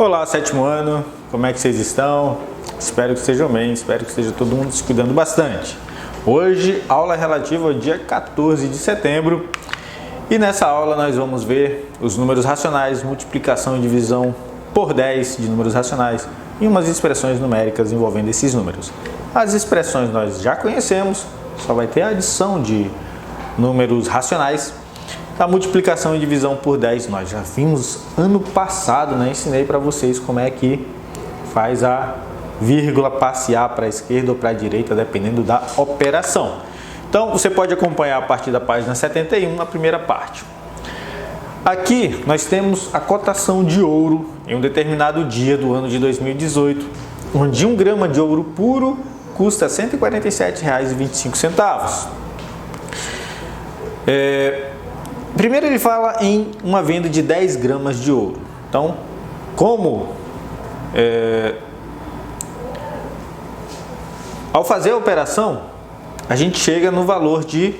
Olá, sétimo ano, como é que vocês estão? Espero que estejam bem, espero que esteja todo mundo se cuidando bastante. Hoje, aula relativa ao dia 14 de setembro e nessa aula nós vamos ver os números racionais, multiplicação e divisão por 10 de números racionais e umas expressões numéricas envolvendo esses números. As expressões nós já conhecemos, só vai ter a adição de números racionais. A multiplicação e divisão por 10 nós já vimos ano passado, né? Ensinei para vocês como é que faz a vírgula passear para a esquerda ou para a direita, dependendo da operação. Então, você pode acompanhar a partir da página 71, a primeira parte. Aqui nós temos a cotação de ouro em um determinado dia do ano de 2018, onde 1 grama de ouro puro custa R$ 147,25. Primeiro ele fala em uma venda de 10 gramas de ouro. Então, ao fazer a operação, a gente chega no valor de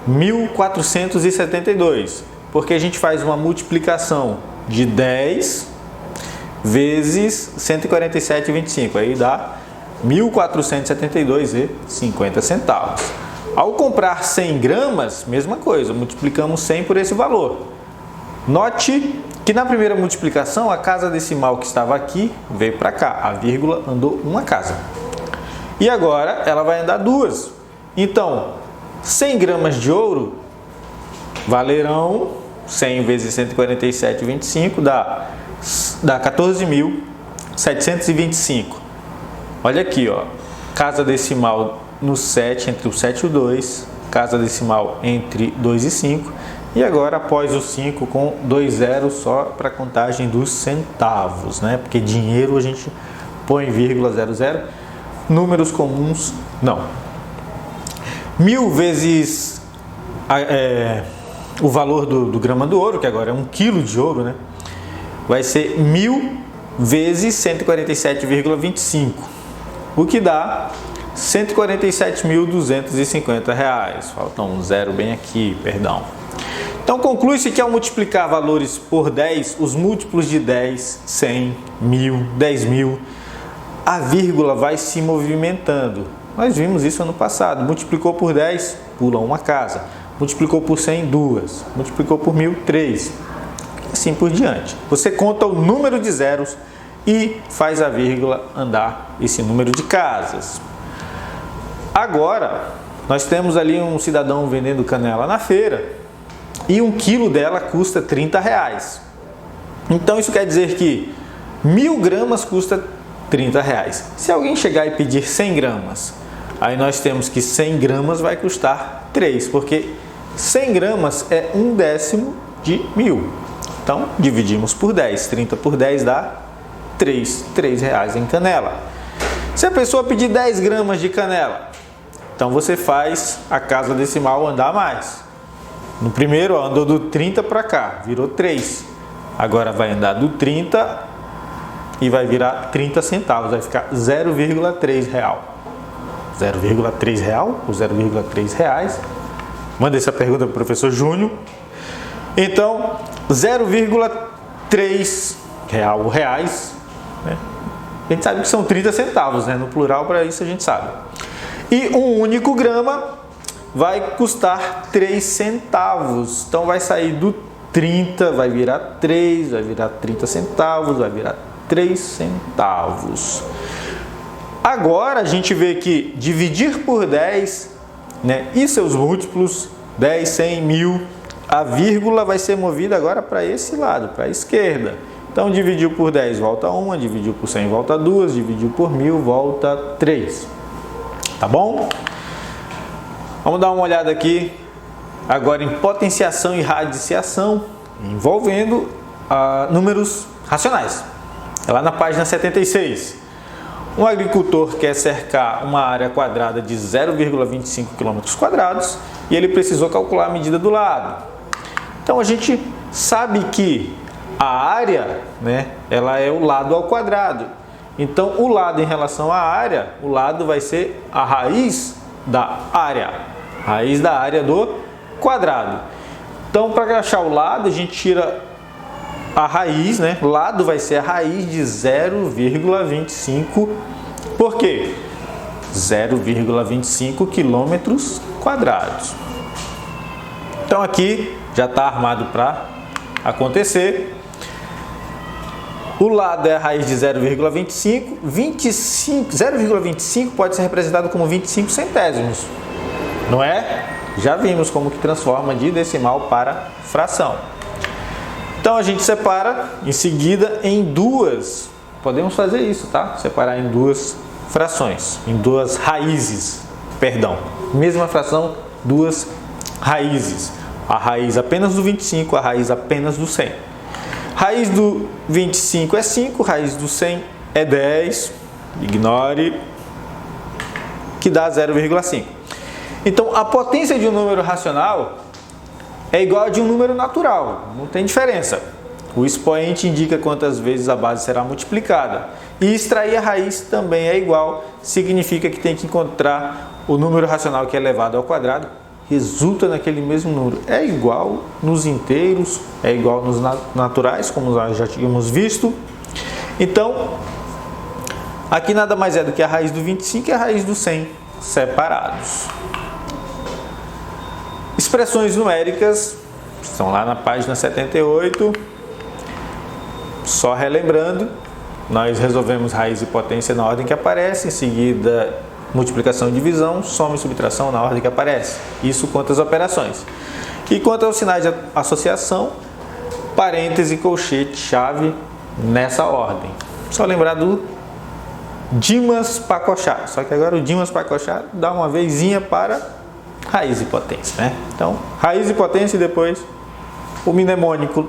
1.472, porque a gente faz uma multiplicação de 10 vezes 147,25, aí dá 1.472,50. Ao comprar 100 gramas, mesma coisa, multiplicamos 100 por esse valor. Note que na primeira multiplicação, a casa decimal que estava aqui veio para cá, a vírgula andou uma casa. E agora ela vai andar duas. Então, 100 gramas de ouro valerão 100 vezes 147,25 dá 14.725. Olha aqui, ó, casa decimal no 7, entre o 7 e o 2, casa decimal entre 2 e 5, e agora após o 5 com 2 zeros só para a contagem dos centavos, né? Porque dinheiro a gente põe vírgula 00, números comuns não. 1.000 vezes o valor do grama do ouro, que agora é 1 quilo de ouro, né? Vai ser 1.000 vezes 147,25, o que dá R$ 147.250. Falta um zero bem aqui, perdão. Então conclui-se que ao multiplicar valores por 10, os múltiplos de 10, 100, 1.000, 10.000, a vírgula vai se movimentando. Nós vimos isso ano passado. Multiplicou por 10, pula uma casa. Multiplicou por 100, 2. Multiplicou por 1.000, 3. Assim por diante. Você conta o número de zeros e faz a vírgula andar esse número de casas. Agora, nós temos ali um cidadão vendendo canela na feira e 1 quilo dela custa R$ 30. Então, isso quer dizer que 1.000 gramas custa R$ 30. Se alguém chegar e pedir 100 gramas, aí nós temos que 100 gramas vai custar 3, porque 100 gramas é 1/10 de 1.000. Então, dividimos por 10. 30 por 10 dá R$ 3 em canela. Se a pessoa pedir 10 gramas de canela, então você faz a casa decimal andar mais. No primeiro, ó, andou do 30 para cá, virou 3. Agora vai andar do 30 e vai virar 30 centavos, vai ficar R$ 0,3. 0,3 real ou 0,3 reais? Manda essa pergunta para o professor Júnior. Então, 0,3 reais, né? A gente sabe que são 30 centavos, né? No plural, para isso a gente sabe. E um único grama vai custar 3 centavos. Então vai sair do 30, vai virar 3, vai virar 30 centavos, vai virar 3 centavos. Agora a gente vê que dividir por 10, né, e seus múltiplos, 10, 100, 1.000, a vírgula vai ser movida agora para esse lado, para a esquerda. Então dividiu por 10, volta 1, dividiu por 100, volta 2, dividiu por 1.000, volta 3. Tá bom? Vamos dar uma olhada aqui agora em potenciação e radiciação envolvendo números racionais. É lá na página 76. Um agricultor quer cercar uma área quadrada de 0,25 km² e ele precisou calcular a medida do lado. Então a gente sabe que a área, né, ela é o lado ao quadrado. Então, o lado em relação à área, o lado vai ser a raiz da área do quadrado. Então, para achar o lado, a gente tira a raiz, né? O lado vai ser a raiz de 0,25. Por quê? 0,25 quilômetros quadrados. Então aqui já está armado para acontecer. O lado é a raiz de 0,25. 0,25 pode ser representado como 25 centésimos, não é? Já vimos como que transforma de decimal para fração. Então a gente separa em seguida em duas. Podemos fazer isso, tá? Separar em duas frações, em duas raízes, perdão. Mesma fração, duas raízes. A raiz apenas do 25, a raiz apenas do 100. Raiz do 25 é 5, raiz do 100 é 10. Ignore, que dá 0,5. Então a potência de um número racional é igual a de um número natural, não tem diferença. O expoente indica quantas vezes a base será multiplicada. E extrair a raiz também é igual, significa que tem que encontrar o número racional que é elevado ao quadrado, resulta naquele mesmo número. É igual nos inteiros, é igual nos naturais, como nós já tínhamos visto. Então, aqui nada mais é do que a raiz do 25 e a raiz do 100 separados. Expressões numéricas estão lá na página 78. Só relembrando, nós resolvemos raiz e potência na ordem que aparece, em seguida multiplicação e divisão, soma e subtração na ordem que aparece. Isso quanto às operações. E quanto aos sinais de associação, parêntese, colchete, chave, nessa ordem. Só lembrar do Dimas Pacochá. Só que agora o Dimas Pacochá dá uma vezinha para raiz e potência, né? Então, raiz e potência e depois o mnemônico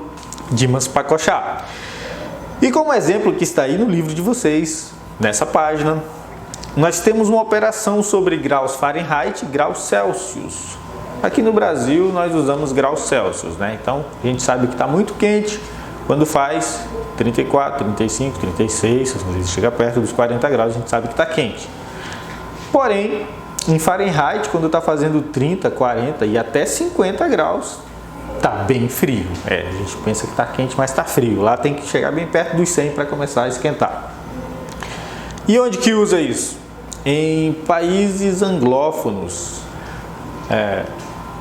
Dimas Pacochá. E como exemplo que está aí no livro de vocês, nessa página, nós temos uma operação sobre graus Fahrenheit e graus Celsius. Aqui no Brasil nós usamos graus Celsius, né? Então a gente sabe que está muito quente quando faz 34, 35, 36, às vezes chega perto dos 40 graus, a gente sabe que está quente. Porém, em Fahrenheit, quando está fazendo 30, 40 e até 50 graus, está bem frio. A gente pensa que está quente, mas está frio. Lá tem que chegar bem perto dos 100 para começar a esquentar. E onde que usa isso? Em países anglófonos,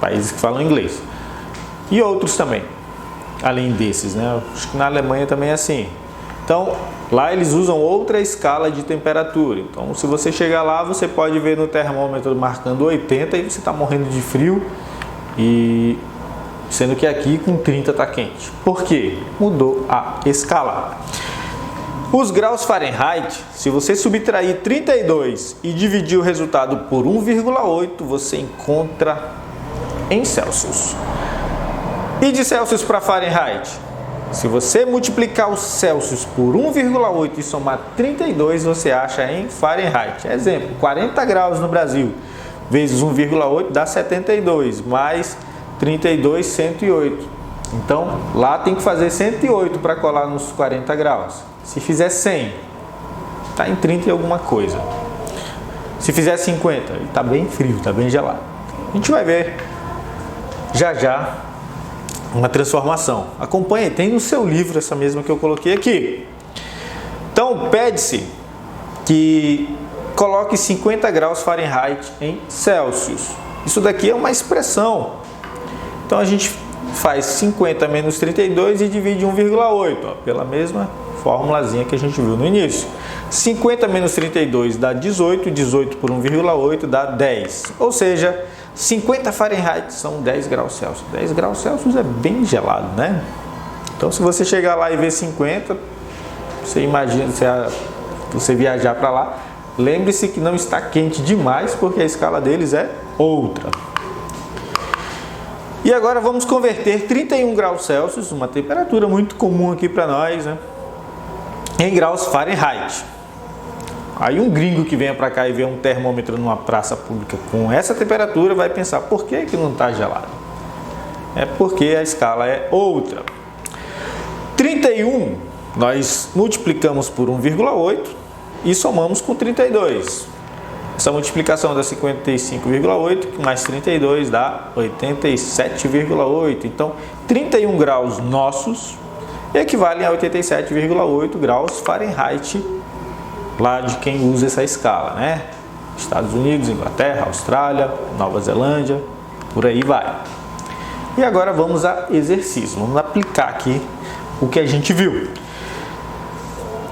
países que falam inglês. E outros também, além desses, né? Acho que na Alemanha também é assim. Então, lá eles usam outra escala de temperatura. Então, se você chegar lá, você pode ver no termômetro marcando 80 e você está morrendo de frio, e sendo que aqui com 30 está quente. Por quê? Mudou a escala. Os graus Fahrenheit, se você subtrair 32 e dividir o resultado por 1,8, você encontra em Celsius. E de Celsius para Fahrenheit? Se você multiplicar os Celsius por 1,8 e somar 32, você acha em Fahrenheit. Exemplo, 40 graus no Brasil, vezes 1,8 dá 72, mais 32, 108. Então, lá tem que fazer 108 para colar nos 40 graus. Se fizer 100, está em 30 e alguma coisa. Se fizer 50, está bem frio, está bem gelado. A gente vai ver já já uma transformação. Acompanhe, tem no seu livro essa mesma que eu coloquei aqui. Então, pede-se que coloque 50 graus Fahrenheit em Celsius. Isso daqui é uma expressão. Então, a gente faz 50 menos 32 e divide 1,8, pela mesma formulazinha que a gente viu no início. 50 menos 32 dá 18, 18 por 1,8 dá 10. Ou seja, 50 Fahrenheit são 10 graus Celsius. 10 graus Celsius é bem gelado, né? Então, se você chegar lá e ver 50, você imagina, você viajar para lá, lembre-se que não está quente demais, porque a escala deles é outra. E agora vamos converter 31 graus Celsius, uma temperatura muito comum aqui para nós, né, em graus Fahrenheit. Aí um gringo que venha para cá e vê um termômetro numa praça pública com essa temperatura vai pensar, por que que não está gelado? É porque a escala é outra. 31 nós multiplicamos por 1,8 e somamos com 32. Essa multiplicação dá 55,8, mais 32 dá 87,8. Então, 31 graus nossos equivalem a 87,8 graus Fahrenheit, lá de quem usa essa escala, né? Estados Unidos, Inglaterra, Austrália, Nova Zelândia, por aí vai. E agora vamos a exercício, vamos aplicar aqui o que a gente viu.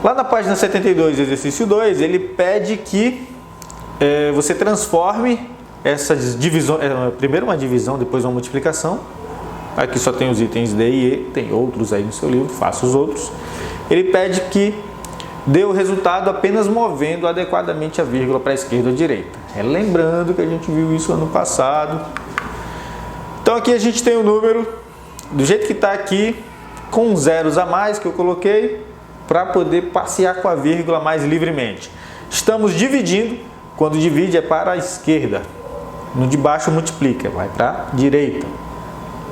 Lá na página 72, exercício 2, ele pede que você transforme essas divisões, primeiro uma divisão, depois uma multiplicação. Aqui só tem os itens D e E, tem outros aí no seu livro, faça os outros. Ele pede que dê o resultado apenas movendo adequadamente a vírgula para a esquerda ou direita. Lembrando que a gente viu isso ano passado. Então aqui a gente tem o número, do jeito que está aqui, com zeros a mais que eu coloquei, para poder passear com a vírgula mais livremente. Estamos dividindo, quando divide é para a esquerda. No de baixo multiplica, vai para a direita.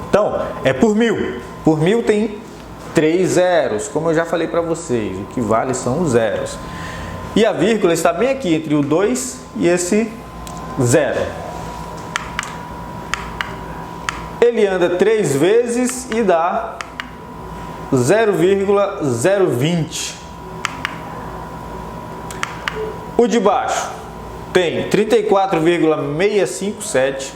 Então, é por 1000. Por 1000 tem 3 zeros, como eu já falei para vocês, o que vale são os zeros. E a vírgula está bem aqui, entre o 2 e esse 0. Ele anda 3 vezes e dá 0,020. O de baixo tem 34,657.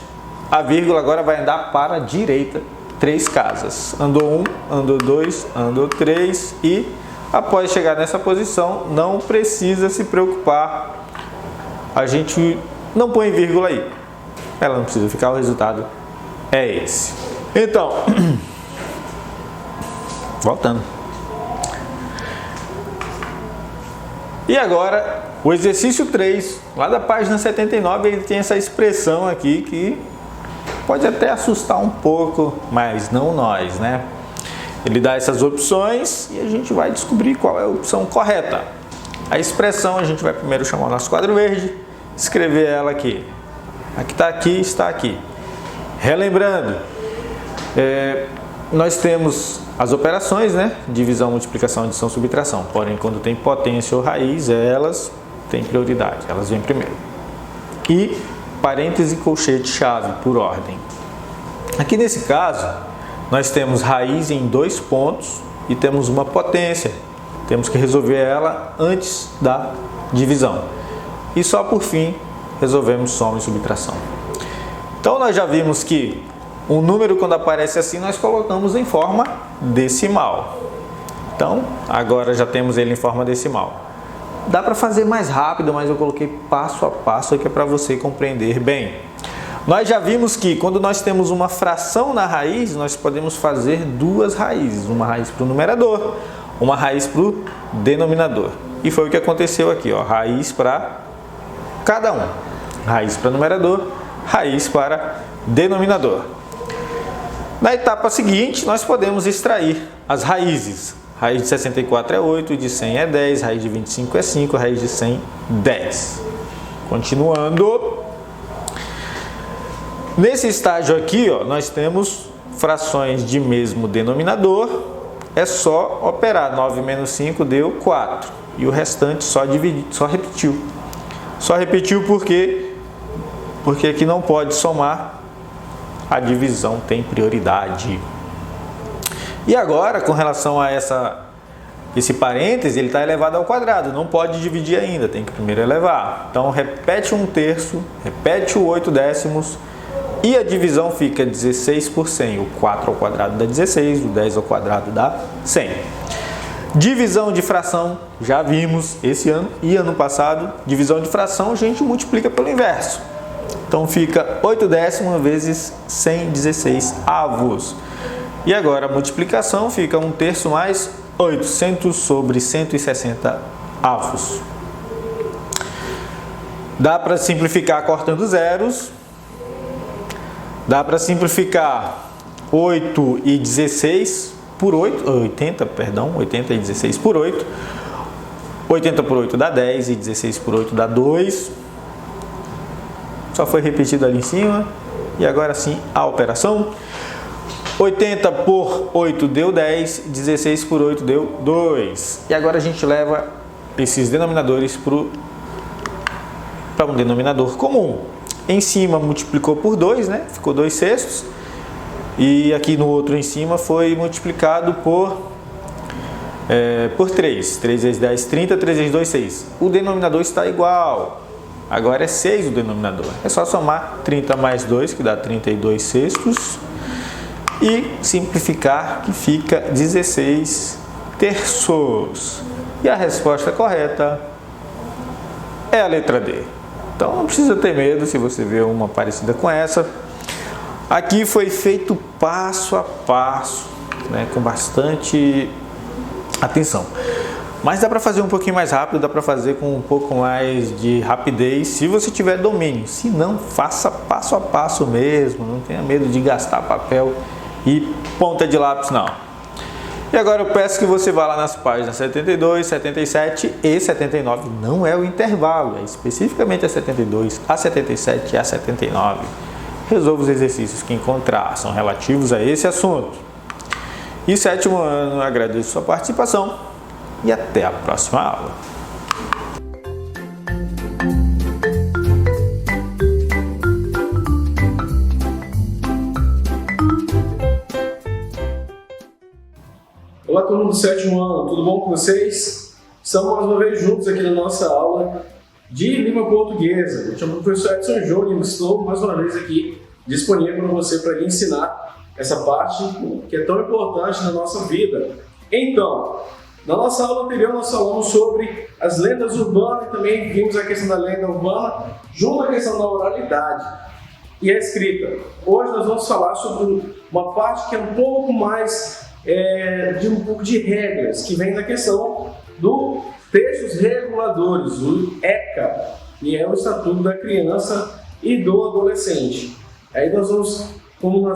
A vírgula agora vai andar para a direita 3 casas. Andou 1, andou 2, andou 3 e após chegar nessa posição não precisa se preocupar. A gente não põe vírgula aí. Ela não precisa ficar, o resultado é esse. Então, voltando. E agora, o exercício 3, lá da página 79, ele tem essa expressão aqui que pode até assustar um pouco, mas não nós, né? Ele dá essas opções e a gente vai descobrir qual é a opção correta. A expressão, a gente vai primeiro chamar o nosso quadro verde, escrever ela aqui. Aqui está aqui, está aqui. Relembrando, nós temos as operações, né? Divisão, multiplicação, adição, subtração. Porém, quando tem potência ou raiz, elas têm prioridade, elas vêm primeiro. E parêntese, colchete, chave, por ordem. Aqui nesse caso, nós temos raiz em 2 pontos e temos uma potência. Temos que resolver ela antes da divisão. E só por fim, resolvemos soma e subtração. Então, nós já vimos que um número, quando aparece assim, nós colocamos em forma decimal. Então, agora já temos ele em forma decimal. Dá para fazer mais rápido, mas eu coloquei passo a passo aqui para você compreender bem. Nós já vimos que quando nós temos uma fração na raiz, nós podemos fazer 2 raízes. Uma raiz para o numerador, uma raiz para o denominador. E foi o que aconteceu aqui, ó, raiz para cada um. Raiz para numerador, raiz para denominador. Na etapa seguinte, nós podemos extrair as raízes. Raiz de 64 é 8, de 100 é 10, raiz de 25 é 5, raiz de 100, 10. Continuando. Nesse estágio aqui, ó, nós temos frações de mesmo denominador. É só operar. 9 menos 5 deu 4. E o restante só dividir, só repetiu. Só repetiu porque aqui não pode somar. A divisão tem prioridade. E agora, com relação a esse parêntese, ele está elevado ao quadrado. Não pode dividir ainda, tem que primeiro elevar. Então, repete 1/3, repete o 8/10 e a divisão fica 16 por 100. O 4 ao quadrado dá 16, o 10 ao quadrado dá 100. Divisão de fração, já vimos esse ano e ano passado. Divisão de fração a gente multiplica pelo inverso. Então fica 8/10 vezes 116 avos. E agora a multiplicação fica 1/3 mais 800 sobre 160 avos. Dá para simplificar cortando zeros. Dá para simplificar 8 e 16 por 8, 80 e 16 por 8. 80 por 8 dá 10 e 16 por 8 dá 2. Só foi repetido ali em cima. E agora sim a operação. 80 por 8 deu 10, 16 por 8 deu 2. E agora a gente leva esses denominadores para um denominador comum. Em cima multiplicou por 2, né? Ficou 2/6. E aqui no outro em cima foi multiplicado por por 3. 3 vezes 10, 30. 3 vezes 2, 6. O denominador está igual. Agora é 6 o denominador. É só somar 30 mais 2, que dá 32 sextos. E simplificar, que fica 16 terços. E a resposta correta é a letra D. Então não precisa ter medo se você vê uma parecida com essa. Aqui foi feito passo a passo, né, com bastante atenção. Mas dá para fazer um pouquinho mais rápido, dá para fazer com um pouco mais de rapidez, se você tiver domínio. Se não, faça passo a passo mesmo, não tenha medo de gastar papel e ponta de lápis não. E agora eu peço que você vá lá nas páginas 72, 77 e 79, não é o intervalo, é especificamente a 72, a 77 e a 79. Resolva os exercícios que encontrar, são relativos a esse assunto. E sétimo ano, agradeço sua participação e até a próxima aula. Olá, turma do sétimo ano, tudo bom com vocês? Estamos mais uma vez juntos aqui na nossa aula de língua portuguesa. Eu chamo o professor Edson Júnior e estou mais uma vez aqui disponível para você para lhe ensinar essa parte que é tão importante na nossa vida. Então, na nossa aula anterior nós falamos sobre as lendas urbanas e também vimos a questão da lenda urbana junto à questão da oralidade e a escrita. Hoje nós vamos falar sobre uma parte que é um pouco mais de um pouco de regras, que vem da questão do textos reguladores, o ECA, que é o Estatuto da Criança e do Adolescente. Aí nós vamos, como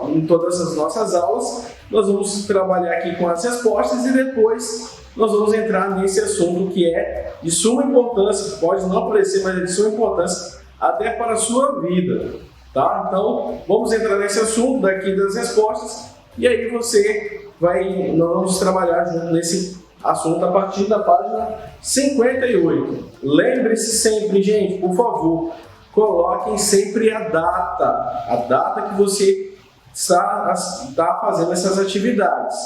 em todas as nossas aulas, nós vamos trabalhar aqui com as respostas e depois nós vamos entrar nesse assunto que é de suma importância, pode não aparecer, mas é de suma importância até para a sua vida, tá? Então, vamos entrar nesse assunto daqui das respostas e aí nós vamos trabalhar junto nesse assunto a partir da página 58. Lembre-se sempre, gente, por favor, coloquem sempre a data que você está fazendo essas atividades.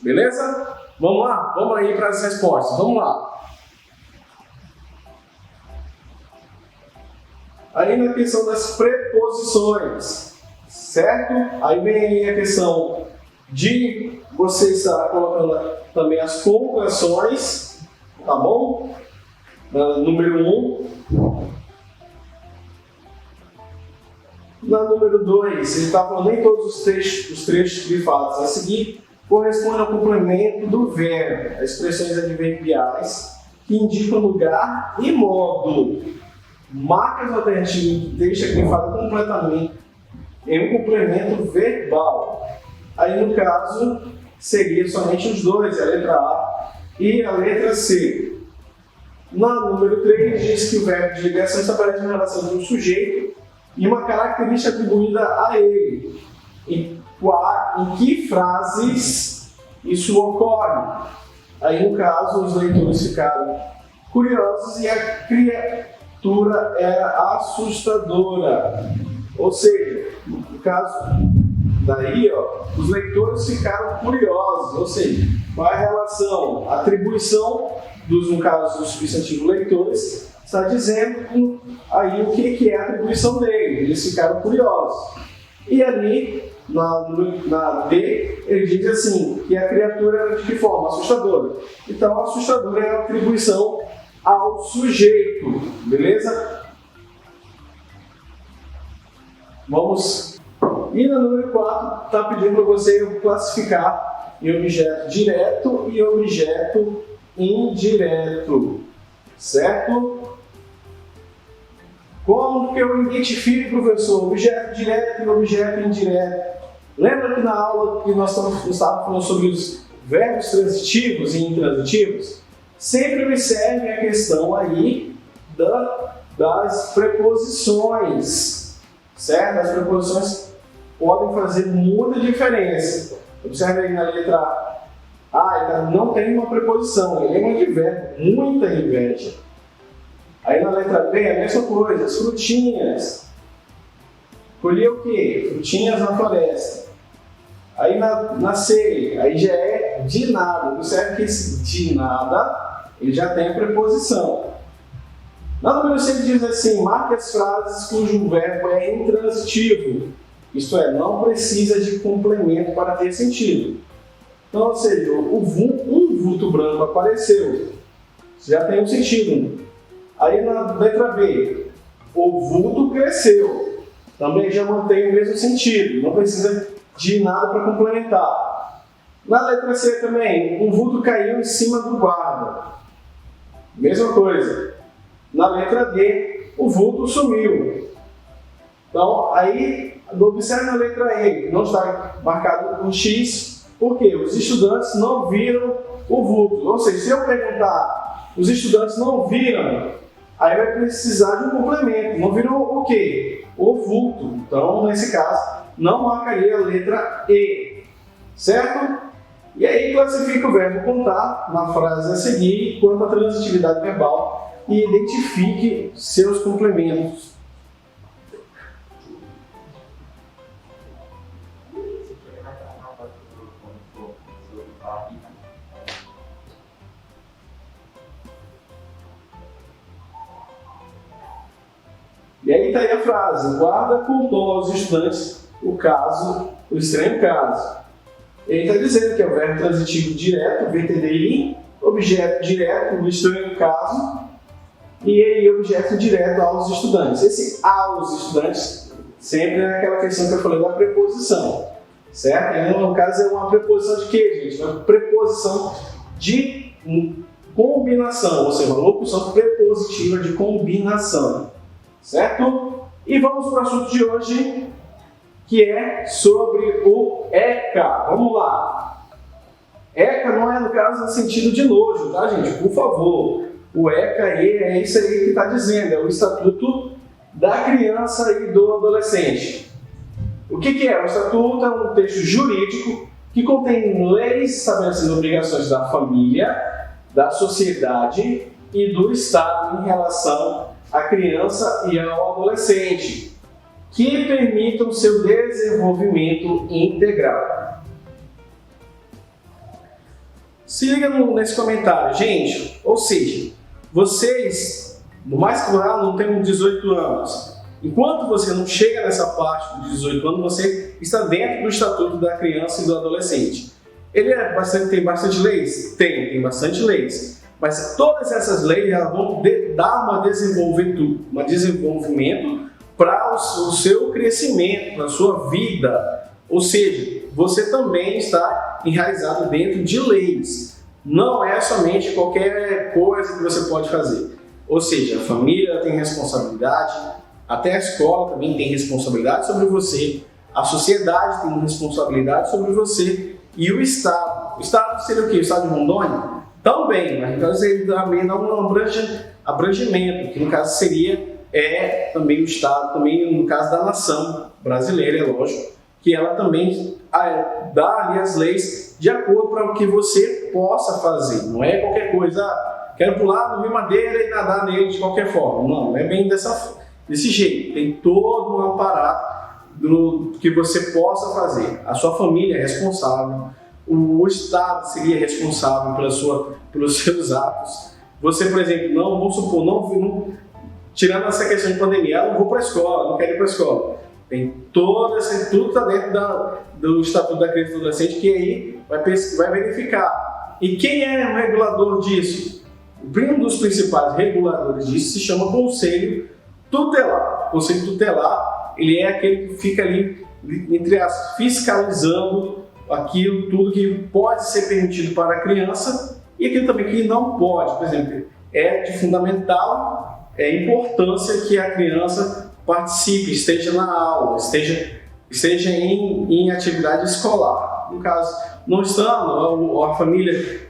Beleza? Vamos lá? Vamos aí para as respostas. Vamos lá. Aí na questão das preposições, certo? Aí vem aí a questão de você estar colocando também as conjugações, tá bom? Número 1. Na número 2, ele está falando nem todos os trechos grifados a seguir correspondem ao complemento do verbo, as expressões adverbiais que indicam lugar e modo. Marcas alternativas que deixam grifado completamente em um complemento verbal. Aí no caso seria somente os dois, a letra A e a letra C. Na número 3 diz que o verbo de ligação estabelece uma relação de um sujeito e uma característica atribuída a ele. Em que frases isso ocorre? Aí, no caso, os leitores ficaram curiosos e a criatura era assustadora. Ou seja, no caso daí, os leitores ficaram curiosos. Ou seja, qual é a relação? A atribuição no caso do substantivo leitores, está dizendo aí o que é a atribuição dele. Eles ficaram curiosos. E ali, na D, ele diz assim, que a criatura era de que forma? Assustadora. Então, assustadora é a atribuição ao sujeito. Beleza? Vamos. E na número 4, está pedindo para você classificar em objeto direto e objeto indireto. Certo? Como que eu identifico, professor, objeto direto e objeto indireto? Lembra que na aula que nós estávamos falando sobre os verbos transitivos e intransitivos? Sempre observe a questão aí das preposições, certo? As preposições podem fazer muita diferença. Observe aí na letra A, não tem uma preposição, ele é um advérbio, muita inveja. Aí na letra B é a mesma coisa, as frutinhas. Colher o quê? Frutinhas na floresta. Aí na C, aí já é de nada. Observe que esse de nada, ele já tem a preposição. Na número 5 diz assim: marque as frases cujo verbo é intransitivo. Isto é, não precisa de complemento para ter sentido. Então, ou seja, um vulto branco apareceu. Já tem um sentido. Aí na letra B, o vulto cresceu. Também já mantém o mesmo sentido. Não precisa de nada para complementar. Na letra C também, o vulto caiu em cima do guarda. Mesma coisa. Na letra D, o vulto sumiu. Então, aí, observe na letra E, que não está marcado com X, porque os estudantes não viram o vulto. Ou seja, se eu perguntar, os estudantes não viram, aí vai precisar de um complemento. Não viram o quê? O vulto. Então, nesse caso, não marcaria a letra E. Certo? E aí classifica o verbo contar na frase a seguir quanto à transitividade verbal e identifique seus complementos. E aí está aí a frase: o guarda contou aos estudantes o estranho caso. Ele está dizendo que é o verbo transitivo direto, VTDI, objeto direto, o estranho caso, e aí objeto direto aos estudantes. Esse aos estudantes sempre é aquela questão que eu falei da preposição, certo? E no caso é uma preposição de quê, gente? Uma preposição de combinação, ou seja, uma locução prepositiva de combinação, certo? E vamos para o assunto de hoje, que é sobre o ECA. Vamos lá. ECA não é, no caso, no sentido de nojo, tá, gente? Por favor. O ECA aí é isso aí que está dizendo, é o Estatuto da Criança e do Adolescente. O que é? O Estatuto é um texto jurídico que contém leis estabelecendo obrigações da família, da sociedade e do Estado em relação à criança e ao adolescente, que permitam seu desenvolvimento integral. Se liga nesse comentário, gente. Ou seja, vocês, no mais plural, não têm 18 anos. Enquanto você não chega nessa parte dos 18 anos, você está dentro do Estatuto da Criança e do Adolescente. Ele tem bastante leis? Tem bastante leis. Mas todas essas leis elas vão dar um desenvolvimento para o seu crescimento, na sua vida. Ou seja, você também está enraizado dentro de leis. Não é somente qualquer coisa que você pode fazer. Ou seja, a família tem responsabilidade, até a escola também tem responsabilidade sobre você, a sociedade tem responsabilidade sobre você e o Estado. O Estado seria o quê? O Estado de Rondônia? Também, mas então ele também dá um abrangimento, que no caso seria também o Estado, também no caso da nação brasileira, é lógico, que ela também dá ali as leis de acordo para o que você possa fazer. Não é qualquer coisa, quero pular no Rio Madeira e nadar nele de qualquer forma. Não é bem desse jeito. Tem todo um aparato do que você possa fazer. A sua família é responsável, o Estado seria responsável pelos seus atos. Você, por exemplo, vamos supor, tirando essa questão de pandemia, eu não vou para a escola, não quero ir para a escola. Tem tudo está dentro do Estatuto da Criança e do Adolescente, que aí vai verificar. E quem é o regulador disso? Um dos principais reguladores disso se chama Conselho Tutelar. O Conselho Tutelar, ele é aquele que fica ali, entre aspas, fiscalizando aquilo, tudo que pode ser permitido para a criança e aquilo também que não pode. Por exemplo, é de fundamental importância que a criança participe, esteja na aula, esteja em atividade escolar. No caso, não estando, a família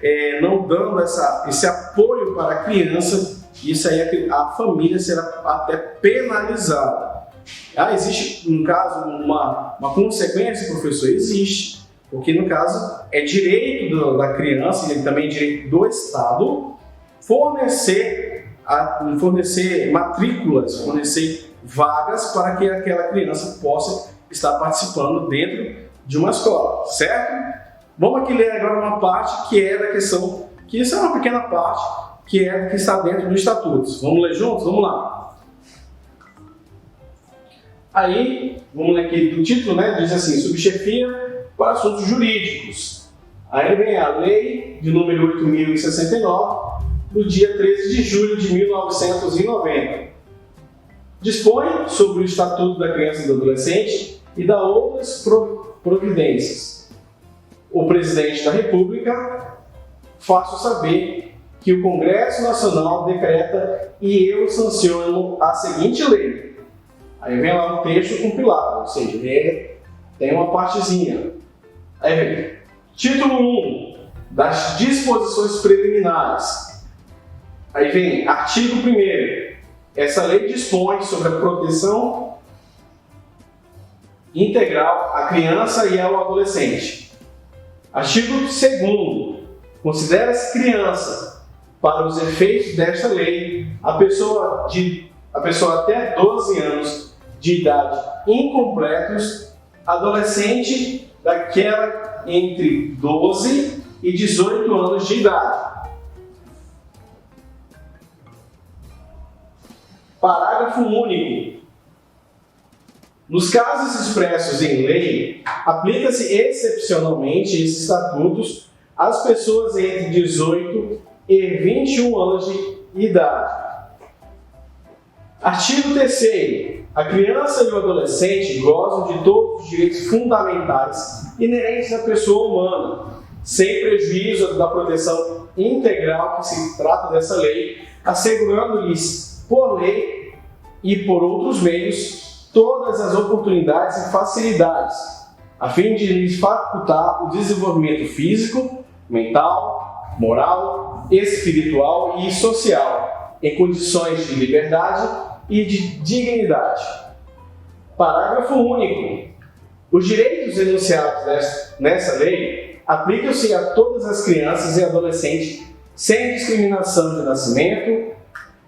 não dando esse apoio para a criança, isso aí a família será até penalizada. Existe, no caso, uma consequência, professor? Existe, porque no caso é direito da criança e também direito do Estado fornecer matrículas, fornecer vagas para que aquela criança possa estar participando dentro de uma escola, certo? Vamos aqui ler agora uma parte que é da questão, que isso é uma pequena parte, que é que está dentro dos estatutos. Vamos ler juntos? Vamos lá. Aí, vamos ler aqui do título, né? Diz assim, subchefia para assuntos jurídicos. Aí vem a lei de número 8.069, do dia 13 de julho de 1990. Dispõe sobre o Estatuto da Criança e do Adolescente e dá outras providências. O Presidente da República faço saber que o Congresso Nacional decreta e eu sanciono a seguinte lei. Aí vem lá um texto compilado, ou seja, tem uma partezinha. Aí vem, título 1 das disposições preliminares. Aí vem, artigo 1º. Essa lei dispõe sobre a proteção integral à criança e ao adolescente. Artigo 2º. Considera-se criança, para os efeitos desta lei, a pessoa até 12 anos de idade incompletos, adolescente daquela entre 12 e 18 anos de idade. Parágrafo único. Nos casos expressos em lei, aplica-se excepcionalmente esses estatutos às pessoas entre 18 e 21 anos de idade. Artigo 3º. A criança e o adolescente gozam de todos os direitos fundamentais inerentes à pessoa humana, sem prejuízo da proteção integral que se trata dessa lei, assegurando-lhes, por lei e por outros meios, todas as oportunidades e facilidades, a fim de lhes facultar o desenvolvimento físico, mental, moral, espiritual e social, em condições de liberdade e de dignidade. Parágrafo único. Os direitos enunciados nessa lei aplicam-se a todas as crianças e adolescentes sem discriminação de nascimento,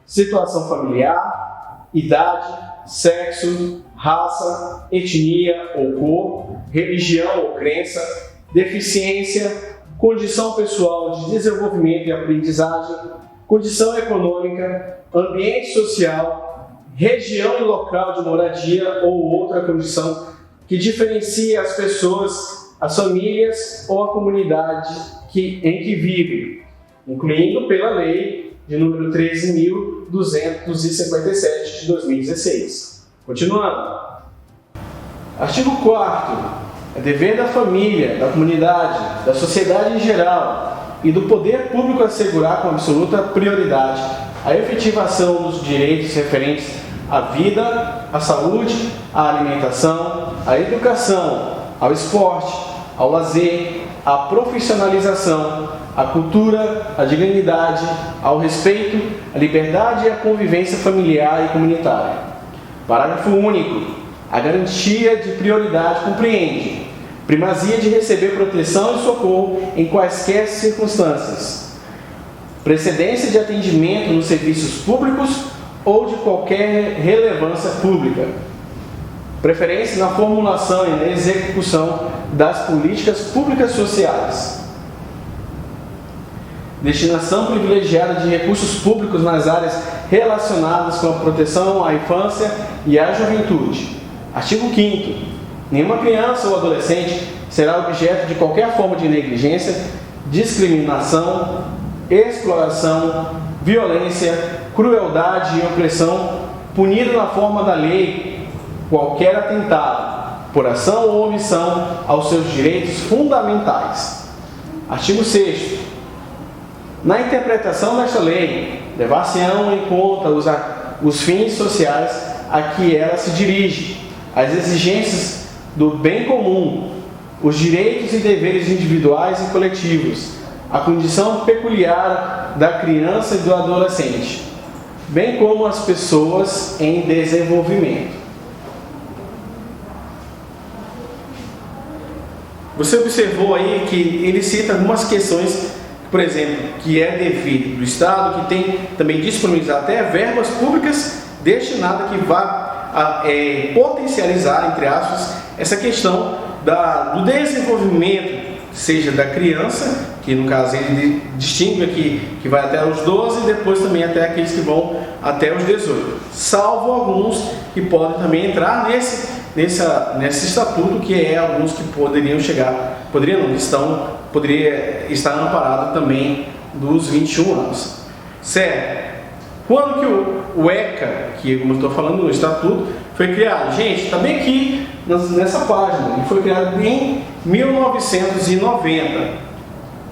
situação familiar, idade, sexo, raça, etnia ou cor, religião ou crença, deficiência, condição pessoal de desenvolvimento e aprendizagem, condição econômica, ambiente social, região e local de moradia ou outra condição que diferencie as pessoas, as famílias ou a comunidade em que vivem, incluindo pela lei de número 13.257 de 2016. Continuando. Artigo 4º. É dever da família, da comunidade, da sociedade em geral e do poder público assegurar com absoluta prioridade a efetivação dos direitos referentes à vida, à saúde, à alimentação, à educação, ao esporte, ao lazer, à profissionalização, à cultura, à dignidade, ao respeito, à liberdade e à convivência familiar e comunitária. Parágrafo único. A garantia de prioridade compreende primazia de receber proteção e socorro em quaisquer circunstâncias, precedência de atendimento nos serviços públicos ou de qualquer relevância pública, preferência na formulação e na execução das políticas públicas sociais, destinação privilegiada de recursos públicos nas áreas relacionadas com a proteção à infância e à juventude. Artigo 5º. Nenhuma criança ou adolescente será objeto de qualquer forma de negligência, discriminação, exploração, violência, crueldade e opressão, punido na forma da lei qualquer atentado, por ação ou omissão, aos seus direitos fundamentais. Artigo 6º. Na interpretação desta lei, levar-se-ão em conta os fins sociais a que ela se dirige, as exigências do bem comum, os direitos e deveres individuais e coletivos, a condição peculiar da criança e do adolescente, bem como as pessoas em desenvolvimento. Você observou aí que ele cita algumas questões, por exemplo, que é devido do Estado, que tem também disponibilizar até verbas públicas destinadas que vá potencializar, entre aspas, essa questão do desenvolvimento, seja da criança, que no caso ele distingue aqui que vai até os 12 e depois também até aqueles que vão até os 18, salvo alguns que podem também entrar nesse estatuto, que é alguns que poderiam poderia estar amparado também dos 21 anos, certo? Quando que o ECA, que como eu estou falando no estatuto, foi criado? Gente, está bem aqui nessa página, ele foi criado em 1990,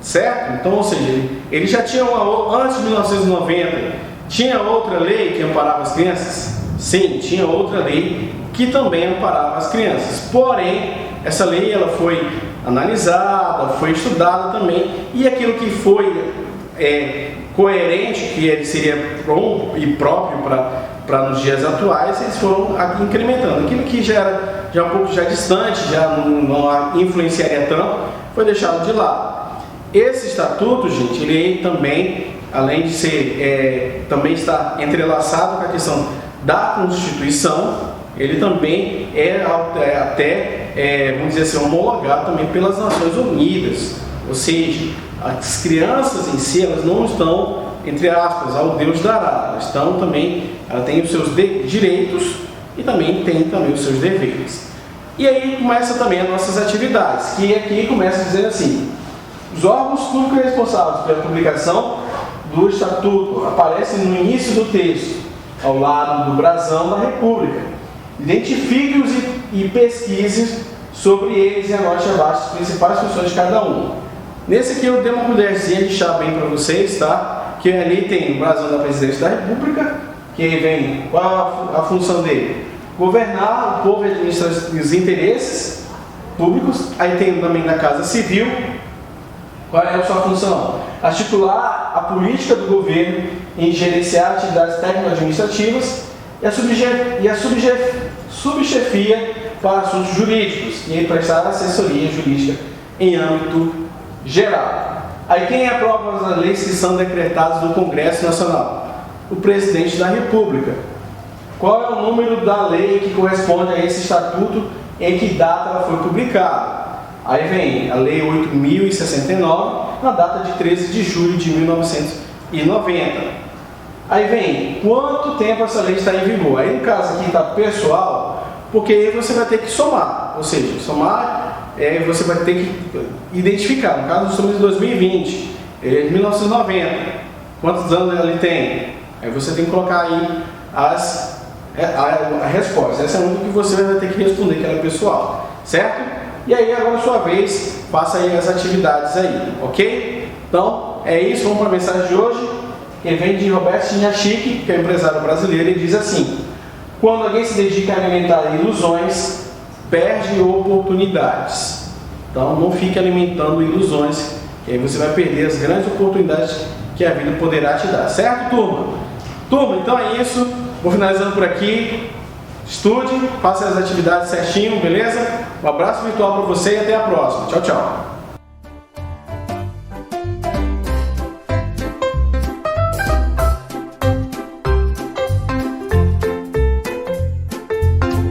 certo? Então, ou seja, ele já tinha antes de 1990, tinha outra lei que amparava as crianças? Sim, tinha outra lei que também amparava as crianças, porém, essa lei ela foi analisada, foi estudada também, e aquilo que foi coerente, que ele seria pronto e próprio para nos dias atuais, eles foram incrementando. Aquilo que já era um pouco distante, já não influenciaria tanto, foi deixado de lado. Esse estatuto, gente, ele também, além de ser, também está entrelaçado com a questão da Constituição, ele também vamos dizer assim, homologado também pelas Nações Unidas. Ou seja, as crianças em si, elas não estão, entre aspas, ao Deus dará, elas estão também, ela tem os seus direitos e também tem também os seus deveres. E aí começa também as nossas atividades, que aqui começa dizendo assim: os órgãos públicos responsáveis pela publicação do Estatuto aparecem no início do texto, ao lado do brasão da República. Identifique-os e pesquise sobre eles e anote abaixo as principais funções de cada um. Nesse aqui eu dei uma colherzinha de chá bem para vocês, tá? Que ali tem o brasão da Presidência da República, que vem, qual a função dele? Governar o povo e administrar os interesses públicos. Aí tem também da Casa Civil, qual é a sua função? Articular a política do governo em gerenciar atividades técnico-administrativas e a subchefia para assuntos jurídicos e prestar assessoria jurídica em âmbito geral. Aí quem aprova as leis que são decretadas no Congresso Nacional? O Presidente da República. Qual é o número da lei que corresponde a esse estatuto, em que data ela foi publicada? Aí vem a Lei 8.069, na data de 13 de julho de 1990. Aí vem quanto tempo essa lei está em vigor. Aí no caso aqui está pessoal, porque aí você vai ter que somar, ou seja, você vai ter que identificar. No caso, nós estamos em 2020, 1990. Quantos anos ele tem? Aí você tem que colocar aí a resposta. Essa é uma que você vai ter que responder, que ela é pessoal, certo? E aí agora, sua vez, faça aí as atividades aí, ok? Então, é isso, vamos para a mensagem de hoje, que vem de Roberto Chiniachik, que é um empresário brasileiro, e diz assim: quando alguém se dedica a alimentar ilusões, perde oportunidades. Então, não fique alimentando ilusões, que aí você vai perder as grandes oportunidades que a vida poderá te dar, certo, turma? Turma, então é isso, vou finalizando por aqui. Estude, faça as atividades certinho, beleza? Um abraço virtual para você e até a próxima. Tchau, tchau.